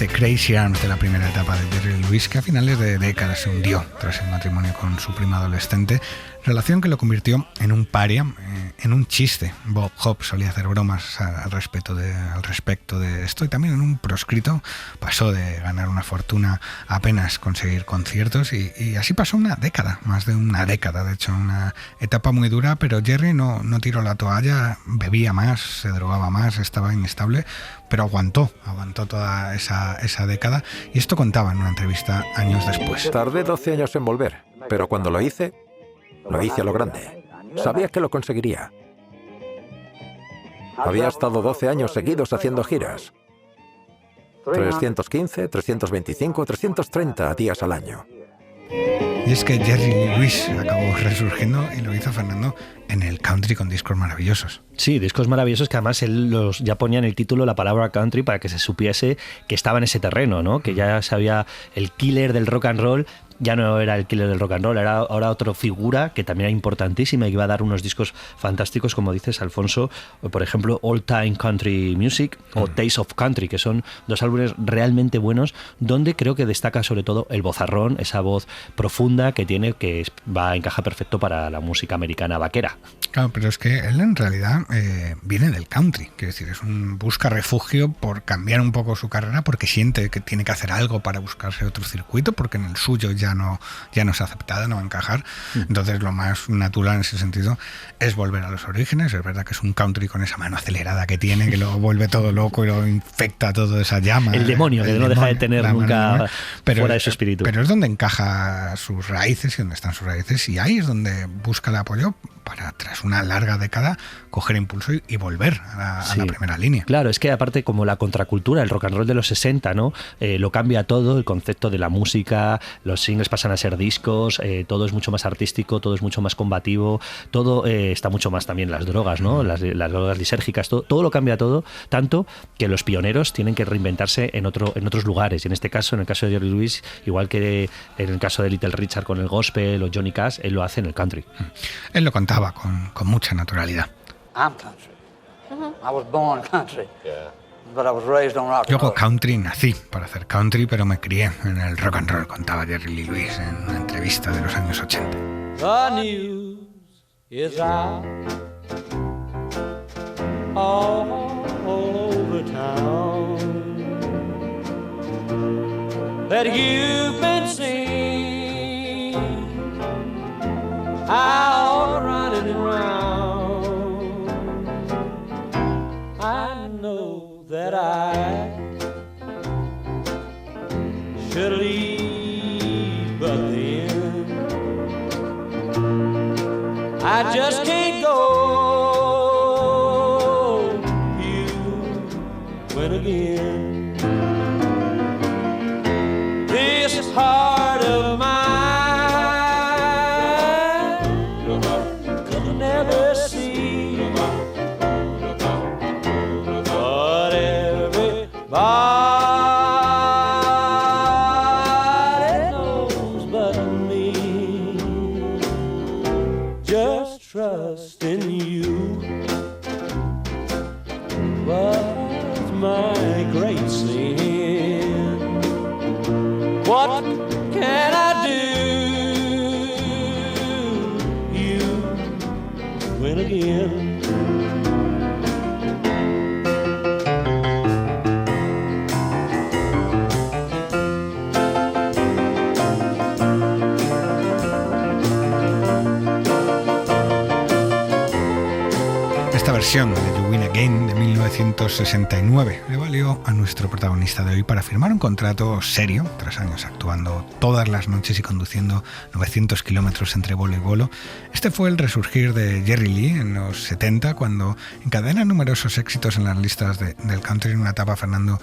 este Crazy Arms de la primera etapa de Jerry Lee Lewis, que a finales de década se hundió tras el matrimonio con su prima adolescente, relación que lo convirtió en un paria, en un chiste. Bob Hope solía hacer bromas al respecto de esto, y también en un proscrito pasó de ganar una fortuna a apenas conseguir conciertos, y así pasó una década, más de una década, de hecho, una etapa muy dura, pero Jerry no tiró la toalla, bebía más, se drogaba más, estaba inestable, pero aguantó toda esa década, y esto contaba en una entrevista años después. Tardé 12 años en volver, pero cuando lo hice a lo grande. Sabía que lo conseguiría. Había estado 12 años seguidos haciendo giras. 315, 325, 330 días al año. Y es que Jerry Lee Lewis acabó resurgiendo, y lo hizo Fernando en el country con discos maravillosos. Sí, discos maravillosos que además él ya ponía en el título la palabra country para que se supiese que estaba en ese terreno, ¿no? Que ya sabía el killer del rock and roll. Ya no era el killer del rock and roll, era ahora otra figura que también era importantísima y que iba a dar unos discos fantásticos, como dices, Alfonso, por ejemplo, All Time Country Music o Taste of Country, que son dos álbumes realmente buenos, donde creo que destaca sobre todo el vozarrón, esa voz profunda que tiene, que encaja perfecto para la música americana vaquera. Claro, pero es que él en realidad viene del country, quiero decir, busca refugio por cambiar un poco su carrera, porque siente que tiene que hacer algo para buscarse otro circuito, porque en el suyo ya no es aceptada, no va a encajar. Entonces lo más natural en ese sentido es volver a los orígenes. Es verdad que es un country con esa mano acelerada que tiene, que lo vuelve todo loco y lo infecta todo esa llama. El demonio, que no deja de tener nunca fuera de su espíritu. Pero es donde encaja sus raíces y donde están sus raíces, y ahí es donde busca el apoyo para, tras una larga década, coger impulso y volver a la primera línea. Claro, es que aparte, como la contracultura, el rock and roll de los 60, ¿no? Lo cambia todo, el concepto de la música, los singles pasan a ser discos, todo es mucho más artístico, todo es mucho más combativo, todo está mucho más también las drogas, ¿no? Las drogas lisérgicas, todo lo cambia todo, tanto que los pioneros tienen que reinventarse en otros lugares, y en este caso, en el caso de Jerry Lewis, igual que en el caso de Little Richard con el gospel o Johnny Cash, él lo hace en el country. Él lo contaba con mucha naturalidad. I'm country. I was born country. But I was raised on rock and Yo hago roll. country, nací para hacer country, pero me crié en el rock and roll, contaba Jerry Lee Lewis en una entrevista de los años 80. The news is out all over town that you've been seen out running around. I know that I should leave, but then I just can't go. You win again. This heart of mine could never see what everybody knows but me. Just trust in you was my great sin. What can I do? You win again. Esta versión de You Win Again de 1969 le valió a nuestro protagonista de hoy para firmar un contrato serio, tras años actuando todas las noches y conduciendo 900 kilómetros entre bolo y bolo. Este fue el resurgir de Jerry Lee en los 70, cuando encadena numerosos éxitos en las listas del country, en una etapa, Fernando,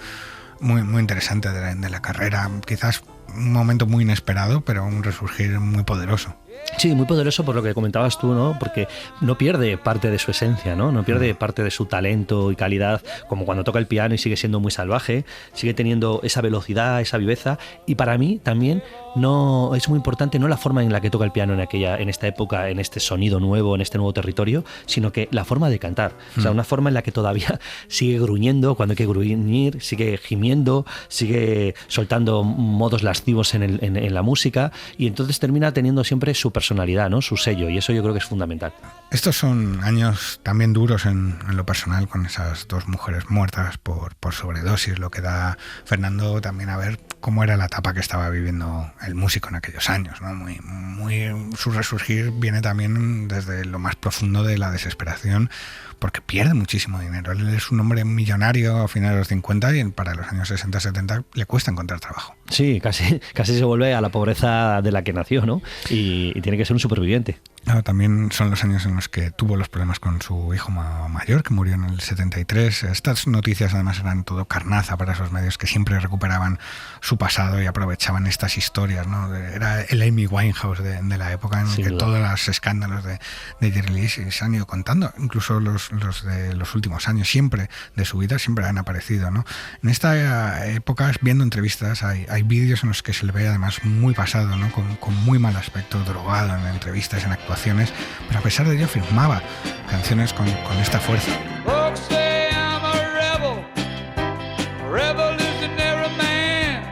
muy interesante de la carrera, quizás un momento muy inesperado, pero un resurgir muy poderoso. Sí, muy poderoso por lo que comentabas tú, ¿no? Porque no pierde parte de su esencia, ¿no? No pierde parte de su talento y calidad, como cuando toca el piano y sigue siendo muy salvaje, sigue teniendo esa velocidad, esa viveza. Y para mí también no es muy importante no la forma en la que toca el piano en esta época, en este sonido nuevo, en este nuevo territorio, sino que la forma de cantar. O sea, una forma en la que todavía sigue gruñendo cuando hay que gruñir, sigue gimiendo, sigue soltando modos lascivos en la música, y entonces termina teniendo siempre su personalidad, ¿no? Su sello, y eso yo creo que es fundamental. Estos son años también duros en lo personal, con esas dos mujeres muertas por sobredosis, lo que da Fernando también a ver cómo era la etapa que estaba viviendo el músico en aquellos años, ¿no? Su resurgir viene también desde lo más profundo de la desesperación, porque pierde muchísimo dinero. Él es un hombre millonario a finales de los 50 y para los años 60-70 le cuesta encontrar trabajo. Sí, casi se vuelve a la pobreza de la que nació, ¿no? Y tiene que ser un superviviente. Claro, también son los años en los que tuvo los problemas con su hijo mayor, que murió en el 73. Estas noticias además eran todo carnaza para esos medios que siempre recuperaban su pasado y aprovechaban estas historias, ¿no? Era el Amy Winehouse de la época, en el que todos los escándalos de Jerry Lee se han ido contando, incluso los de los últimos años, siempre de su vida, siempre han aparecido, ¿no? En esta época, viendo entrevistas, hay vídeos en los que se le ve además muy pasado, ¿no? Con muy mal aspecto, drogado en entrevistas, en actuaciones, pero a pesar de ello firmaba canciones con esta fuerza. Folks say I'm a rebel, a revolutionary man.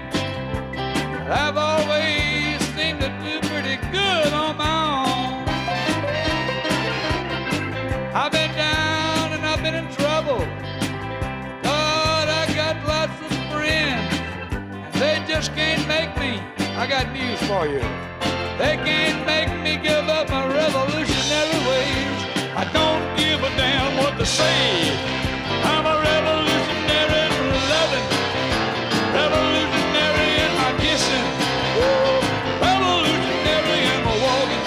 I've always seemed to do pretty good on my own. I've been down and I've been in trouble, but I got lots of friends, and they just can't make me. I got news for you. They can't make me give up my revolutionary ways. I don't give a damn what they say. I'm a revolutionary in loving, revolutionary in my kissing, revolutionary in my walking,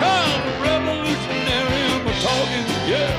I'm a revolutionary in my talking, yeah.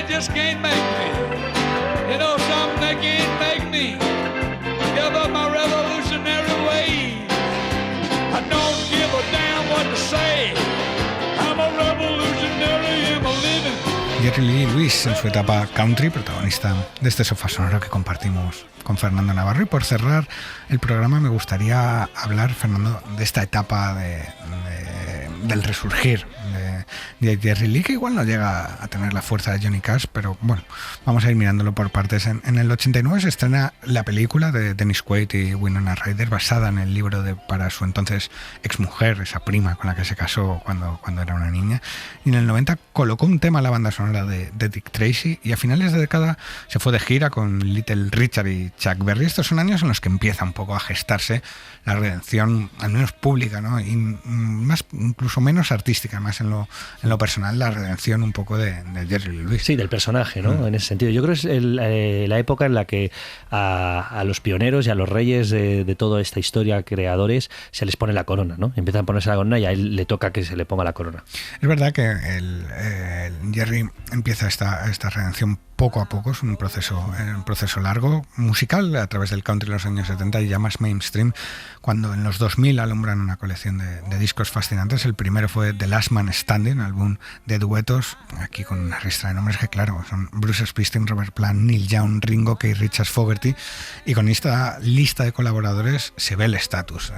Just can't make me. You know something, they can't make me give up my revolutionary ways. I don't give a damn what to say. I'm a revolutionary in my living. Jerry Lee Lewis en su etapa country, protagonista de este sofá sonoro que compartimos con Fernando Navarro. Y por cerrar el programa me gustaría hablar, Fernando, de esta etapa del resurgir de Jerry Lee, que igual no llega a tener la fuerza de Johnny Cash, pero bueno, vamos a ir mirándolo por partes. En el 89 se estrena la película de Dennis Quaid y Winona Ryder, basada en el libro para su entonces exmujer, esa prima con la que se casó cuando era una niña. Y en el 90 colocó un tema a la banda sonora de Dick Tracy, y a finales de década se fue de gira con Little Richard y Chuck Berry. Estos son años en los que empieza un poco a gestarse la redención, al menos pública, ¿no? Y más, incluso menos artística, más en lo personal, la redención un poco de Jerry Lee Lewis. Sí, del personaje, ¿no? En ese sentido. Yo creo que es la época en la que a los pioneros y a los reyes de toda esta historia, creadores, se les pone la corona, ¿no? Empiezan a ponerse la corona y a él le toca que se le ponga la corona. Es verdad que Jerry empieza esta redención poco a poco, es un proceso largo, musical, a través del country en los años 70 y ya más mainstream, cuando en los 2000 alumbran una colección de discos fascinantes. El primero fue The Last Man Standing, álbum de duetos, aquí con una ristra de nombres que, claro, son Bruce Springsteen, Robert Plant, Neil Young, Ringo, Keith Richards, Fogerty, y con esta lista de colaboradores se ve el estatus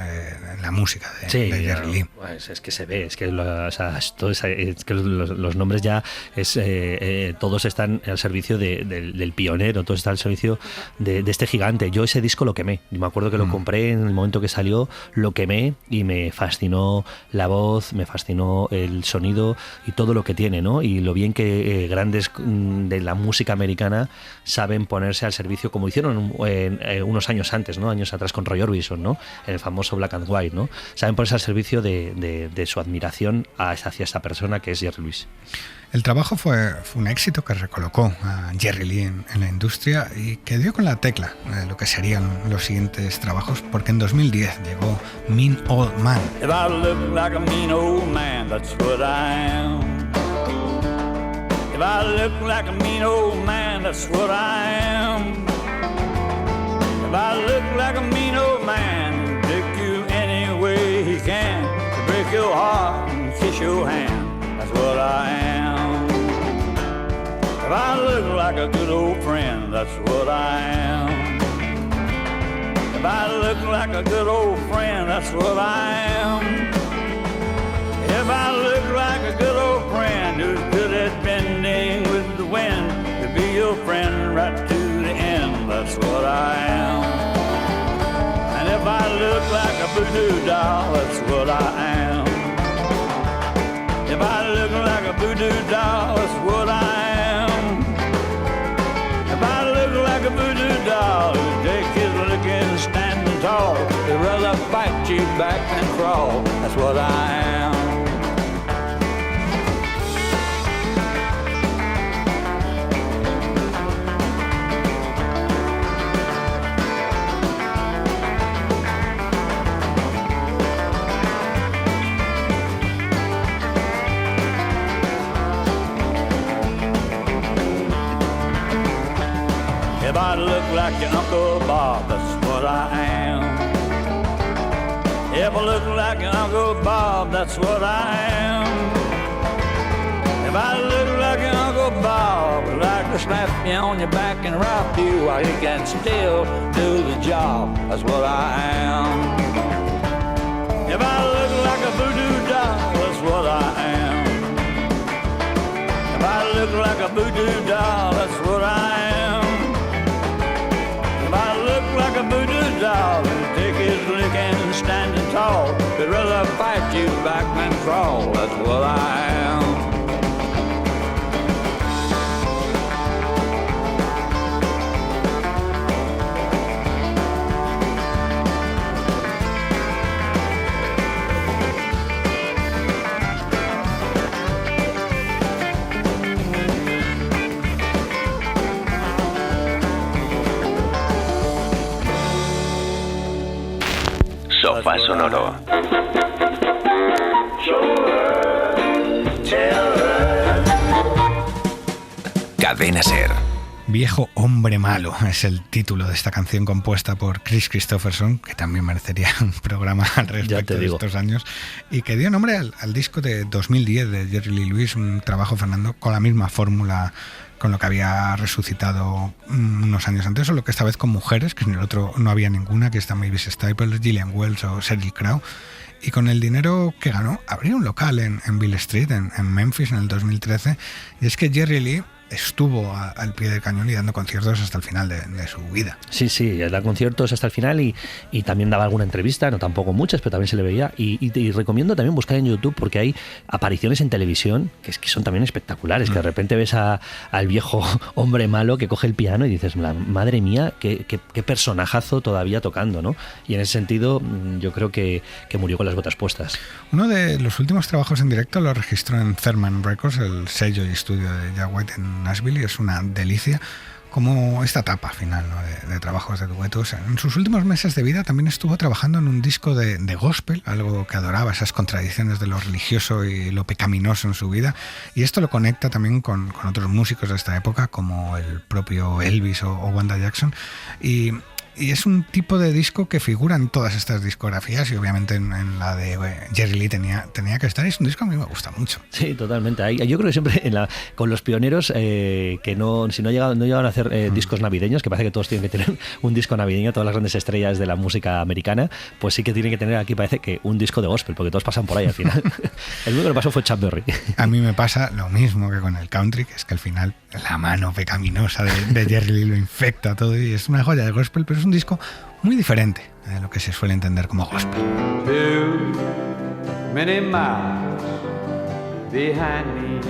en la música de Jerry Lee. Pues es que se ve, es que, los nombres ya todos están al servicio servicio del pionero, todo está al servicio de este gigante. Yo ese disco lo quemé, me acuerdo que lo compré en el momento que salió, lo quemé y me fascinó la voz, me fascinó el sonido y todo lo que tiene, ¿no? Y lo bien que grandes de la música americana saben ponerse al servicio, como hicieron unos años antes, ¿no? Años atrás con Roy Orbison, ¿no? En el famoso Black and White, ¿no? Saben ponerse al servicio de su admiración hacia esta persona que es Jerry Lewis. El trabajo fue un éxito que recolocó a Jerry Lee en la industria y que dio con la tecla de lo que serían los siguientes trabajos, porque en 2010 llegó Mean Old Man. If I look like a mean old man, that's what I am. If I look like a mean old man, that's what I am. If I look like a mean old man, take you any way he can, to break your heart and kiss your hand, that's what I am. If I look like a good old friend, that's what I am. If I look like a good old friend, that's what I am. If I look like a good old friend who's good at bending with the wind, to be your friend right to the end, that's what I am. And if I look like a voodoo doll, that's what I am. If I look like a voodoo doll, that's what I am. If I look like a voodoo doll who take his licking standing tall, they'd rather fight you back than crawl, that's what I am. If I look like your Uncle Bob, that's what I am. If I look like your Uncle Bob, that's what I am. If I look like your Uncle Bob, I'd like to slap you on your back and rock you while you can still do the job, that's what I am. If I look like a voodoo doll, that's what I am. If I look like a voodoo doll, that's what I am. If I look like a voodoo doll who take his licking standing tall, they'd rather fight you back than crawl, that's what I am. Sofá Sonoro. Cadena Ser. Viejo hombre malo es el título de esta canción compuesta por Chris Christopherson, que también merecería un programa al respecto de estos años, y que dio nombre al disco de 2010 de Jerry Lee Lewis, un trabajo, Fernando, con la misma fórmula con lo que había resucitado unos años antes, solo que esta vez con mujeres, que en el otro no había ninguna, que está Mavis Staples, Gillian Wells o Sheryl Crow, y con el dinero que ganó abrió un local en Beale Street, en Memphis, en el 2013, y es que Jerry Lee estuvo al pie del cañón y dando conciertos hasta el final de su vida. Sí, da conciertos hasta el final y también daba alguna entrevista, no tampoco muchas, pero también se le veía. Y recomiendo también buscar en YouTube, porque hay apariciones en televisión que son también espectaculares, que de repente ves al viejo hombre malo que coge el piano y dices, madre mía, qué personajazo todavía tocando, ¿no? Y en ese sentido yo creo que murió con las botas puestas. Uno de los últimos trabajos en directo lo registró en Thurman Records, el sello y estudio de Jack White en Nashville, y es una delicia como esta etapa final, ¿no?, de trabajos de duetos. En sus últimos meses de vida también estuvo trabajando en un disco de gospel, algo que adoraba, esas contradicciones de lo religioso y lo pecaminoso en su vida, y esto lo conecta también con otros músicos de esta época como el propio Elvis o Wanda Jackson, y y es un tipo de disco que figura en todas estas discografías y obviamente en la de Jerry Lee tenía que estar. Es un disco que a mí me gusta mucho. Sí, totalmente. Yo creo que siempre con los pioneros que no llegan a hacer discos navideños, que parece que todos tienen que tener un disco navideño, todas las grandes estrellas de la música americana, pues sí que tienen que tener aquí, parece que un disco de gospel, porque todos pasan por ahí al final. El único que pasó fue Chuck Berry. A mí me pasa lo mismo que con el country, que es que al final la mano pecaminosa de Jerry Lee lo infecta todo y es una joya de gospel, pero es un disco muy diferente de lo que se suele entender como gospel. Too many miles behind me,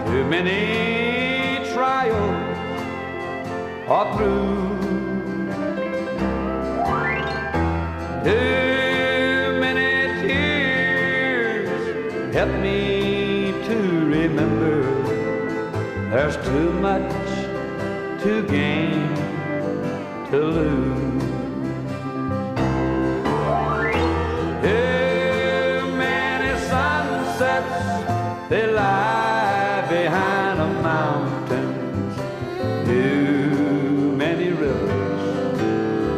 too many trials are through, too many tears help me to remember there's too much to gain, to lose. Too many sunsets, they lie behind the mountains. Too many rivers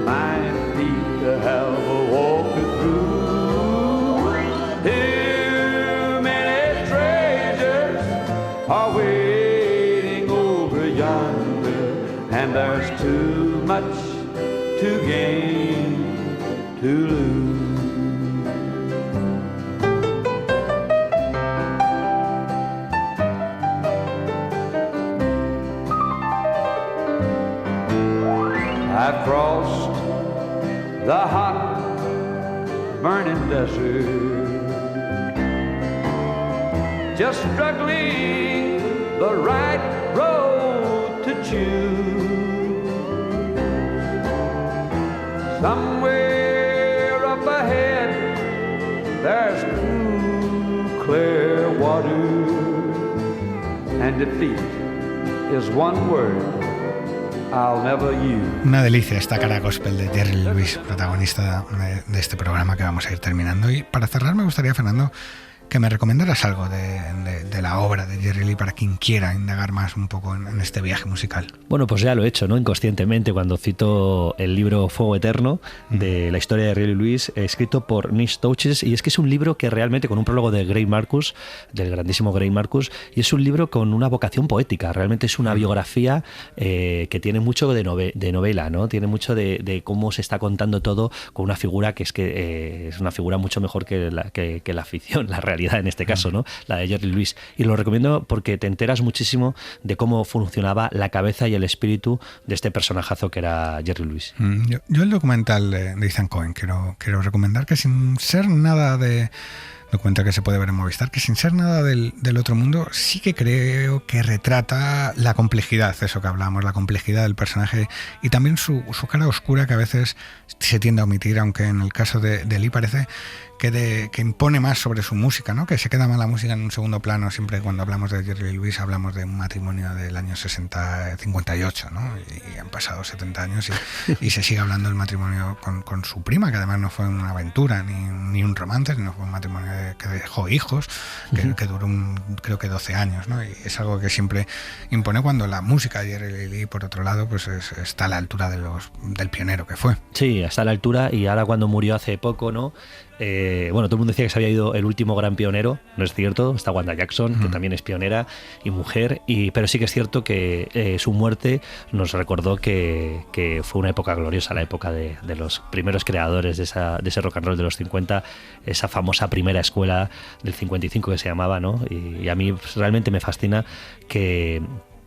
my feet have walked through. Too many treasures are waiting over yonder, and there's too much to gain, to lose. I've crossed the hot, burning desert, just struggling the right road to choose. Somewhere up ahead, there's cool, clear water, and defeat is one word I'll never use. Una delicia esta cara gospel de Jerry Lee Lewis, protagonista de este programa que vamos a ir terminando. Y para cerrar me gustaría, Fernando, que me recomendaras algo de la obra de Jerry Lee para quien quiera indagar más un poco en este viaje musical. Bueno, pues ya lo he hecho, ¿no? Inconscientemente, cuando cito el libro Fuego Eterno de la historia de Jerry Lee Lewis, escrito por Nish Touches, y es que es un libro que realmente, con un prólogo de Gray Marcus, del grandísimo Gray Marcus, y es un libro con una vocación poética, realmente es una biografía que tiene mucho de novela, ¿no? Tiene mucho de cómo se está contando todo con una figura que es una figura mucho mejor que la ficción, la realidad en este caso, ¿no? La de Jerry Lewis. Y lo recomiendo porque te enteras muchísimo de cómo funcionaba la cabeza y el espíritu de este personajazo que era Jerry Lewis. Yo el documental de Ethan Cohen quiero recomendar, que sin ser nada de documental que se puede ver en Movistar, que sin ser nada del otro mundo, sí que creo que retrata la complejidad, eso que hablábamos, la complejidad del personaje y también su cara oscura, que a veces se tiende a omitir, aunque en el caso de Lee parece que impone más sobre su música, ¿no? Que se queda más la música en un segundo plano. Siempre cuando hablamos de Jerry Lee Lewis hablamos de un matrimonio del año 58, ¿no? Y han pasado 70 años y se sigue hablando del matrimonio con su prima, que además no fue una aventura ni un romance, sino fue un matrimonio que dejó hijos, que duró creo que 12 años, ¿no? Y es algo que siempre impone cuando la música de Jerry Lee, por otro lado, pues está a la altura del pionero que fue. Sí, está a la altura, y ahora cuando murió hace poco, ¿no? Bueno, todo el mundo decía que se había ido el último gran pionero, no es cierto, está Wanda Jackson, que también es pionera y mujer, pero sí que es cierto que su muerte nos recordó que fue una época gloriosa, la época de los primeros creadores de ese rock and roll de los 50, esa famosa primera escuela del 55 que se llamaba, ¿no? Y a mí realmente me fascina que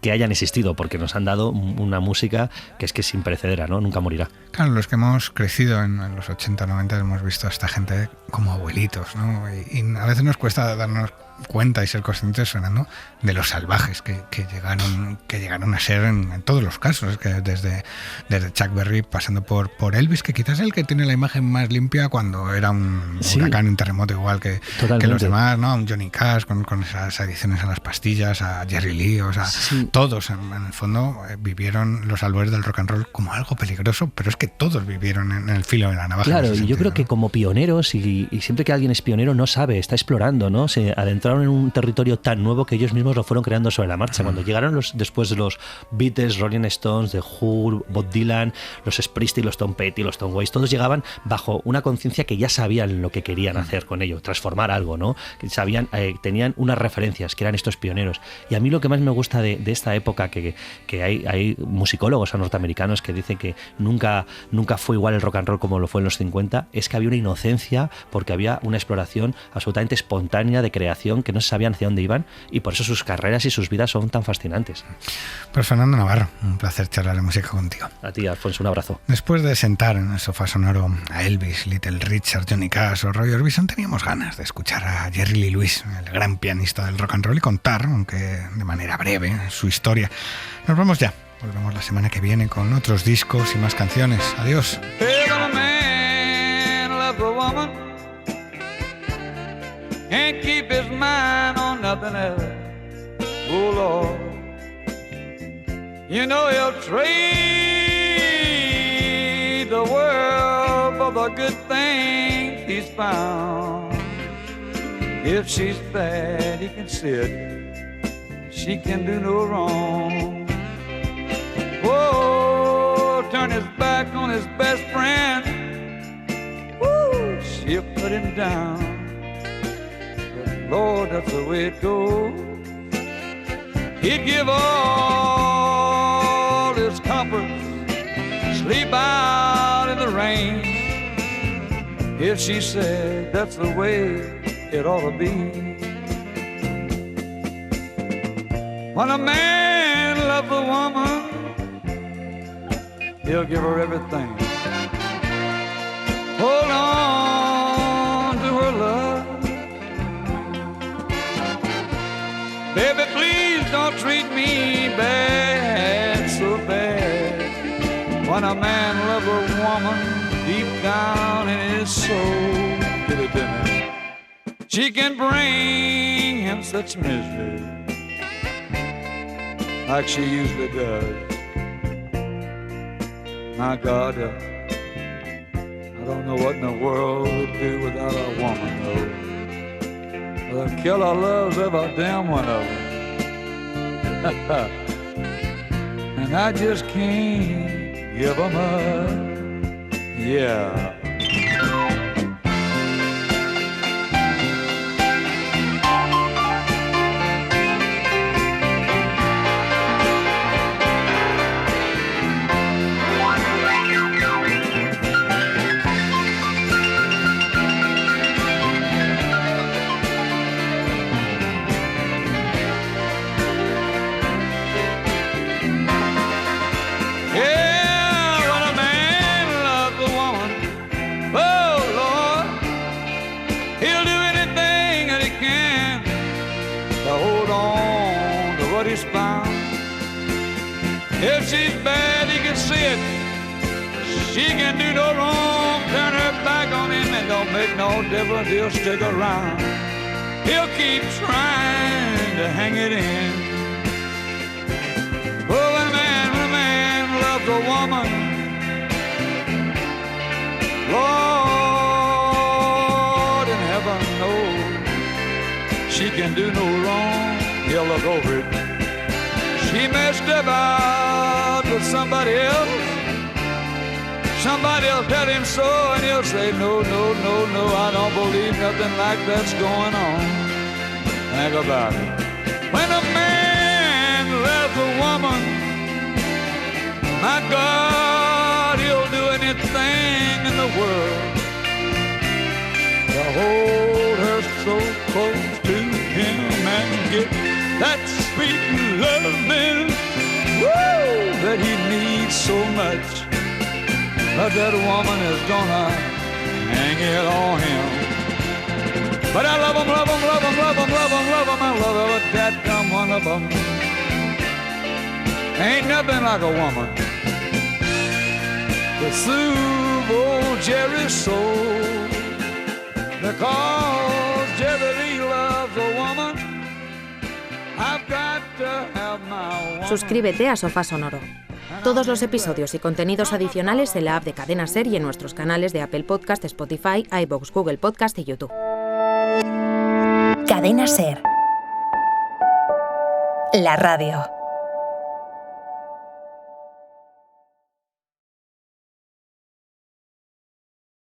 hayan existido, porque nos han dado una música que es imperecedera, ¿no? Nunca morirá. Claro, los que hemos crecido en los 80, 90 hemos visto a esta gente como abuelitos, ¿no? Y a veces nos cuesta darnos cuenta y ser conscientes, Fernando, de los salvajes que llegaron a ser en todos los casos, que desde Chuck Berry pasando por Elvis, que quizás es el que tiene la imagen más limpia cuando era un huracán, un terremoto igual que los demás, ¿no? Un Johnny Cash con esas adicciones a las pastillas, a Jerry Lee, o sea, todos en el fondo vivieron los albores del rock and roll como algo peligroso, pero es que todos vivieron en el filo de la navaja. Claro, y yo creo que como pioneros, y siempre que alguien es pionero no sabe, está explorando, ¿no? Se adentró entraron en un territorio tan nuevo que ellos mismos lo fueron creando sobre la marcha. Cuando llegaron después de los Beatles, Rolling Stones, The Who, Bob Dylan, los Springsteen, los Tom Petty, los Tom Waits, todos llegaban bajo una conciencia que ya sabían lo que querían hacer con ello, transformar algo, ¿no? Que sabían, tenían unas referencias, que eran estos pioneros. Y a mí lo que más me gusta de esta época, que hay musicólogos norteamericanos que dicen que nunca fue igual el rock and roll como lo fue en los 50, es que había una inocencia, porque había una exploración absolutamente espontánea de creación, que no se sabían hacia dónde iban, y por eso sus carreras y sus vidas son tan fascinantes. Pues Fernando Navarro, un placer charlar de música contigo. A ti, Alfonso, un abrazo. Después de sentar en el sofá sonoro a Elvis, Little Richard, Johnny Cash o Roy Orbison, teníamos ganas de escuchar a Jerry Lee Lewis, el gran pianista del rock and roll, y contar, aunque de manera breve, su historia. Nos vamos ya. Volvemos la semana que viene con otros discos y más canciones. Adiós. Hey, when a man loves a woman, can't keep his mind on nothing else. Oh Lord, you know he'll trade the world for the good things he's found. If she's bad, he can see it. She can do no wrong. Whoa, turn his back on his best friend. Woo, she'll put him down. But Lord, that's the way it goes. He'd give all his comforts, sleep out in the rain, if she said that's the way it ought to be. When a man loves a woman, he'll give her everything. Hold on to her love. Baby, please don't treat me bad, so bad. When a man loves a woman, deep down in his soul, give it to me, she can bring him such misery, like she usually does. My God, I don't know what in the world we'd do without a woman, though. The killer loves every damn one of them. And I just can't give them up. Yeah. If she's bad, he can see it. She can do no wrong. Turn her back on him and don't make no difference. He'll stick around. He'll keep trying to hang it in. Oh, when a man loves a woman, Lord in heaven knows she can do no wrong. He'll look over it. She may step out with somebody else. Somebody will tell him so, and he'll say, no, no, no, no, I don't believe nothing like that's going on. Think about it. When a man loves a woman, my God, he'll do anything in the world to hold her so close to him and get that sweet loving, woo, that he needs so much. But that woman is gonna hang it on him. But I love him, love him, love him, love him, love him, love him, I love every dadgum one of them. Ain't nothing like a woman to soothe old Jerry's soul. Because Jerry Lee loves a woman, I've got to have my woman. Suscríbete a Sofá Sonoro. Todos los episodios y contenidos adicionales en la app de Cadena Ser y en nuestros canales de Apple Podcast, Spotify, iVoox, Google Podcast y YouTube. Cadena SER. La radio.